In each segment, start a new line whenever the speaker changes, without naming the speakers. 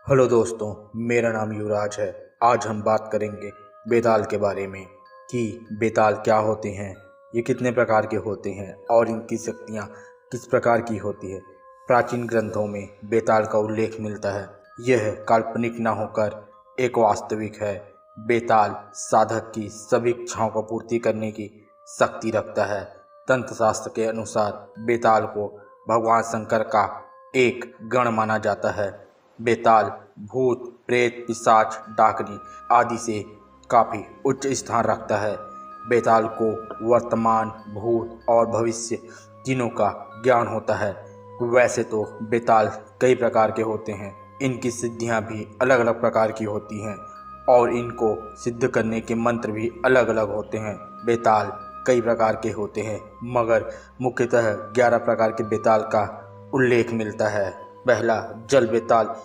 Hello दोस्तों, मेरा नाम युवराज है। आज हम बात करेंगे बेताल के बारे में कि बेताल क्या होते हैं, ये कितने प्रकार के होते हैं और इनकी शक्तियाँ किस प्रकार की होती है। प्राचीन ग्रंथों में बेताल का उल्लेख मिलता है। यह काल्पनिक न होकर एक वास्तविक है। बेताल साधक की सभी इच्छाओं को पूर्ति करने की शक्ति रखता है। तंत्र शास्त्र के अनुसार बेताल को भगवान शंकर का एक गण माना जाता है। बेताल भूत, प्रेत, पिशाच, डाकनी आदि से काफ़ी उच्च स्थान रखता है। बेताल को वर्तमान, भूत और भविष्य तीनों का ज्ञान होता है। वैसे तो बेताल कई प्रकार के होते हैं, इनकी सिद्धियां भी अलग अलग प्रकार की होती हैं और इनको सिद्ध करने के मंत्र भी अलग अलग होते हैं। बेताल कई प्रकार के होते हैं, मगर मुख्यतः 11 प्रकार के बेताल का उल्लेख मिलता है। पहला, जल बेताल।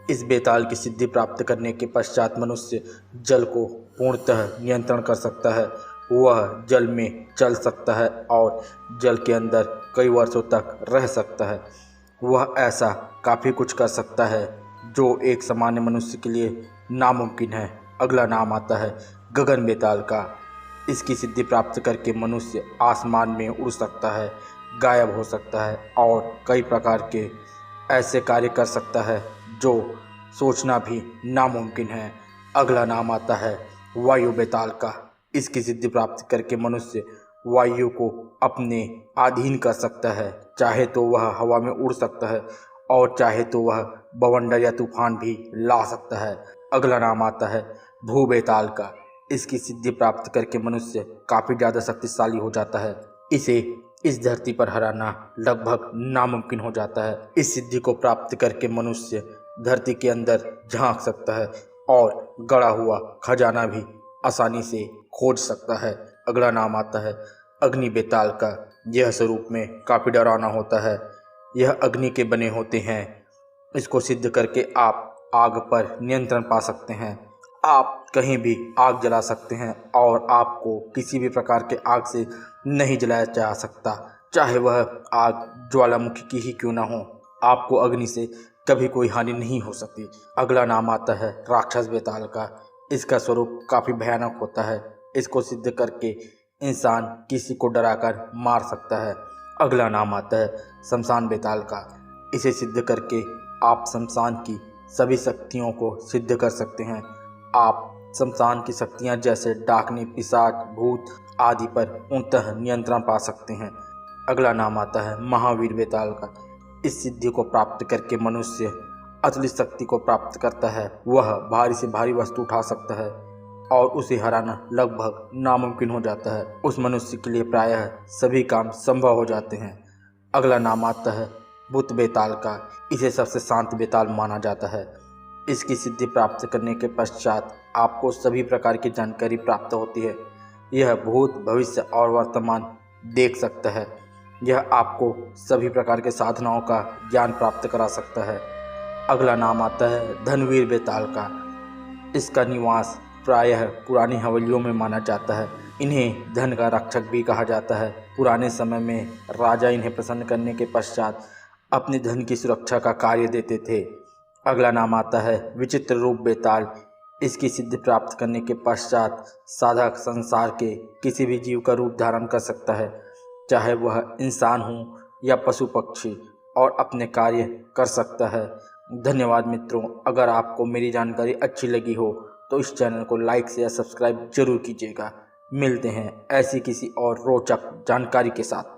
इस बेताल की सिद्धि प्राप्त करने के पश्चात मनुष्य जल को पूर्णतः नियंत्रण कर सकता है। वह जल में चल सकता है और जल के अंदर कई वर्षों तक रह सकता है। वह ऐसा काफ़ी कुछ कर सकता है जो एक सामान्य मनुष्य के लिए नामुमकिन है। अगला नाम आता है गगन बेताल का। इसकी सिद्धि प्राप्त करके मनुष्य आसमान में उड़ सकता है, गायब हो सकता है और कई प्रकार के ऐसे कार्य कर सकता है जो सोचना भी नामुमकिन है। अगला नाम आता है वायु बेताल का। इसकी सिद्धि प्राप्त करके मनुष्य वायु को अपने अधीन कर सकता है। चाहे तो वह हवा में उड़ सकता है और चाहे तो वह बवंडर या तूफान भी ला सकता है। अगला नाम आता है भू बेताल का। इसकी सिद्धि प्राप्त करके मनुष्य काफ़ी ज़्यादा शक्तिशाली हो जाता है। इसे इस धरती पर हराना लगभग नामुमकिन हो जाता है। इस सिद्धि को प्राप्त करके मनुष्य धरती के अंदर झांक सकता है और गड़ा हुआ खजाना भी आसानी से खोज सकता है। अगला नाम आता है अग्नि बेताल का। यह स्वरूप में काफ़ी डरावना होता है। यह अग्नि के बने होते हैं। इसको सिद्ध करके आप आग पर नियंत्रण पा सकते हैं। आप कहीं भी आग जला सकते हैं और आपको किसी भी प्रकार के आग से नहीं जलाया जा सकता, चाहे वह आग ज्वालामुखी की ही क्यों ना हो। आपको अग्नि से कभी कोई हानि नहीं हो सकती। अगला नाम आता है राक्षस बेताल का। इसका स्वरूप काफ़ी भयानक होता है। इसको सिद्ध करके इंसान किसी को डराकर मार सकता है। अगला नाम आता है शमशान बेताल का। इसे सिद्ध करके आप शमशान की सभी शक्तियों को सिद्ध कर सकते हैं। आप शमशान की शक्तियाँ जैसे डाकनी, पिशाच, भूत आदि पर पूर्णतः नियंत्रण पा सकते हैं। अगला नाम आता है महावीर बेताल का। इस सिद्धि को प्राप्त करके मनुष्य अतुलित शक्ति को प्राप्त करता है। वह भारी से भारी वस्तु उठा सकता है और उसे हराना लगभग नामुमकिन हो जाता है। उस मनुष्य के लिए प्रायः सभी काम संभव हो जाते हैं। अगला नाम आता है बुत बेताल का। इसे सबसे शांत बेताल माना जाता है। इसकी सिद्धि प्राप्त करने के पश्चात आपको सभी प्रकार की जानकारी प्राप्त होती है। यह भूत, भविष्य और वर्तमान देख सकता है। यह आपको सभी प्रकार के साधनाओं का ज्ञान प्राप्त करा सकता है। अगला नाम आता है धनवीर बेताल का। इसका निवास प्रायः पुरानी हवेलियों में माना जाता है। इन्हें धन का रक्षक भी कहा जाता है। पुराने समय में राजा इन्हें प्रसन्न करने के पश्चात अपने धन की सुरक्षा का कार्य देते थे। अगला नाम आता है विचित्र रूप बेताल। इसकी सिद्धि प्राप्त करने के पश्चात साधक संसार के किसी भी जीव का रूप धारण कर सकता है, चाहे वह इंसान हो या पशु पक्षी, और अपने कार्य कर सकता है। धन्यवाद मित्रों। अगर आपको मेरी जानकारी अच्छी लगी हो तो इस चैनल को लाइक से या सब्सक्राइब जरूर कीजिएगा। मिलते हैं ऐसी किसी और रोचक जानकारी के साथ।